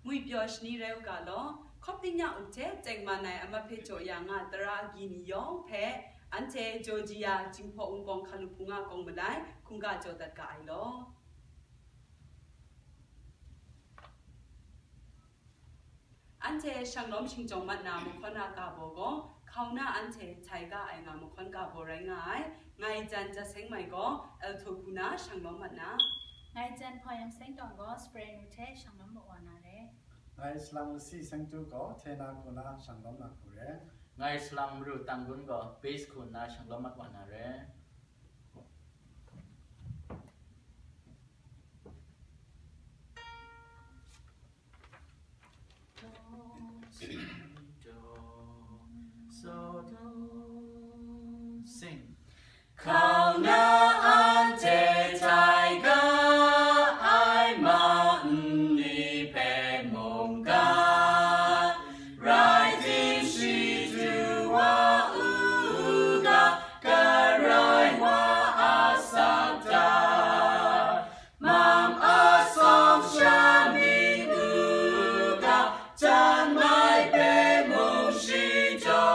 mui piosh ni reu ka lo khopinya ute chengmanai ama phecho ya nga tara gini yo phe ante Georgia jingpho ungkong khalupunga kongmadai khungga jodat ka ai lo ante shanglom chingjong mat na mukhona ka bogo khawna ante chaiga ai nga mukhon ka borai ngai jan ja sengmai go elthokuna shanglom mat na ngai jan phoyam seng tong go spray nu the shanglom bo wana re ngai islam si seng tu go thena kuna shanglom na kure ngai islam ru tangun go base kuna shanglom mat wana re sing khao na ante tiger ai ma ni pe mong ga riding she to wa u ga ka rai wa asata mam asom shami u ga chan mai pe mong shi jo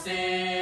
sing